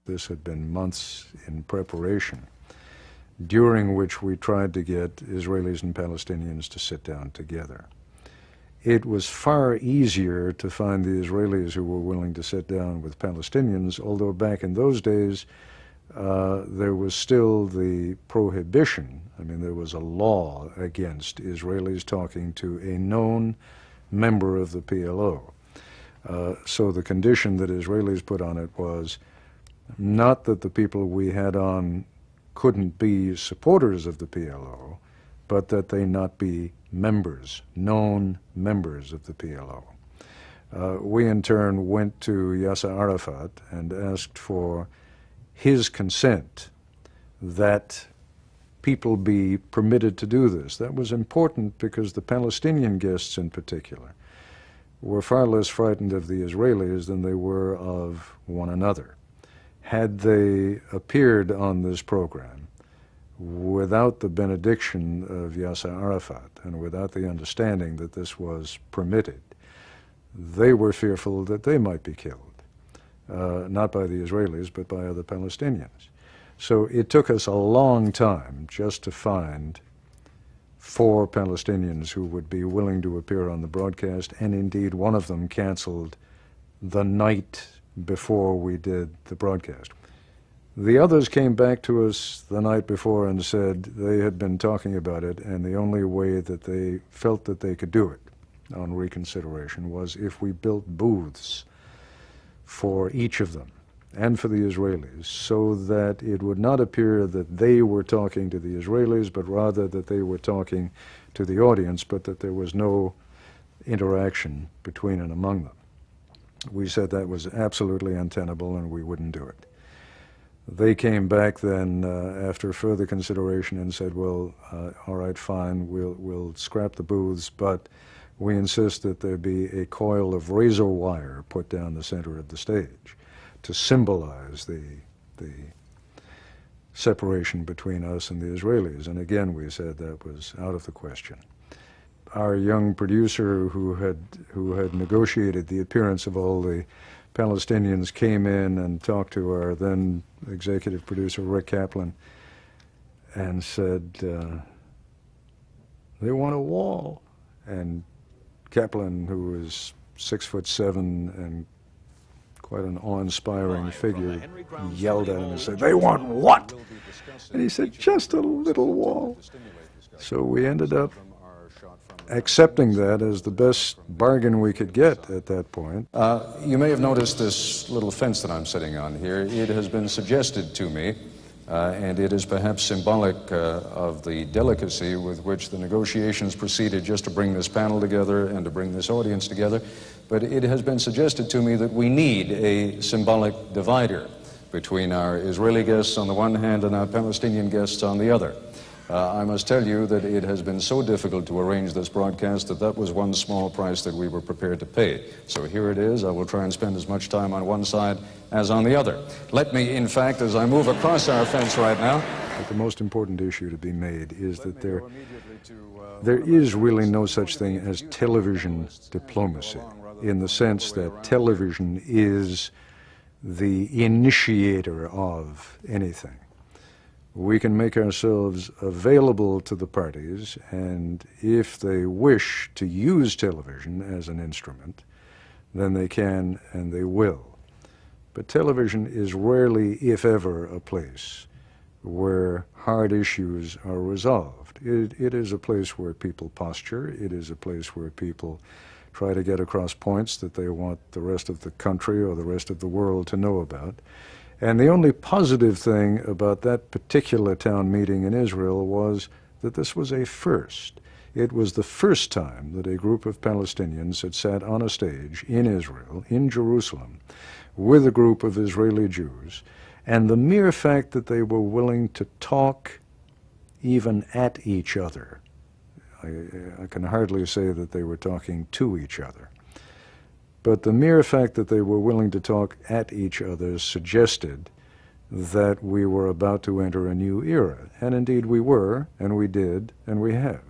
This had been months in preparation, during which we tried to get Israelis and Palestinians to sit down together. It was far easier to find the Israelis who were willing to sit down with Palestinians, although back in those days there was still the prohibition. I mean, there was a law against Israelis talking to a known member of the PLO. So the condition that Israelis put on it was not that the people we had on couldn't be supporters of the PLO, but that they not be members, known members of the PLO. We in turn went to Yasser Arafat and asked for his consent that people be permitted to do this. That was important because the Palestinian guests in particular were far less frightened of the Israelis than they were of one another. Had they appeared on this program without the benediction of Yasser Arafat and without the understanding that this was permitted, they were fearful that they might be killed, not by the Israelis, but by other Palestinians. So it took us a long time just to find 4 Palestinians who would be willing to appear on the broadcast, and indeed one of them canceled the night before we did the broadcast. The others came back to us the night before and said they had been talking about it, and the only way that they felt that they could do it on reconsideration was if we built booths for each of them and for the Israelis, so that it would not appear that they were talking to the Israelis, but rather that they were talking to the audience, but that there was no interaction between and among them. We said that was absolutely untenable and we wouldn't do it. They came back then after further consideration and said, well, all right, fine, we'll scrap the booths, but we insist that there be a coil of razor wire put down the center of the stage to symbolize the separation between us and the Israelis. And again, we said that was out of the question. Our young producer who had negotiated the appearance of all the Palestinians came in and talked to our then executive producer, Rick Kaplan, and said, they want a wall. And Kaplan, who was 6'7" and quite an awe-inspiring figure, yelled at him and said, they want what? And he said, just a little wall. So we ended up accepting that as the best bargain we could get at that point. You may have noticed this little fence that I'm sitting on here. It has been suggested to me, and it is perhaps symbolic of the delicacy with which the negotiations proceeded just to bring this panel together and to bring this audience together. But it has been suggested to me that we need a symbolic divider between our Israeli guests on the one hand and our Palestinian guests on the other. I must tell you that it has been so difficult to arrange this broadcast that was one small price that we were prepared to pay. So here it is. I will try and spend as much time on one side as on the other. Let me, in fact, as I move across our fence right now... But the most important issue to be made is that there is really no such thing as television diplomacy, in the sense that television is the initiator of anything. We can make ourselves available to the parties, and if they wish to use television as an instrument, then they can and they will. But television is rarely, if ever, a place where hard issues are resolved. It is a place where people posture. It is a place where people try to get across points that they want the rest of the country or the rest of the world to know about. And the only positive thing about that particular town meeting in Israel was that this was a first. It was the first time that a group of Palestinians had sat on a stage in Israel, in Jerusalem, with a group of Israeli Jews, and the mere fact that they were willing to talk even at each other. I can hardly say that they were talking to each other. But the mere fact that they were willing to talk at each other suggested that we were about to enter a new era. And indeed we were, and we did, and we have.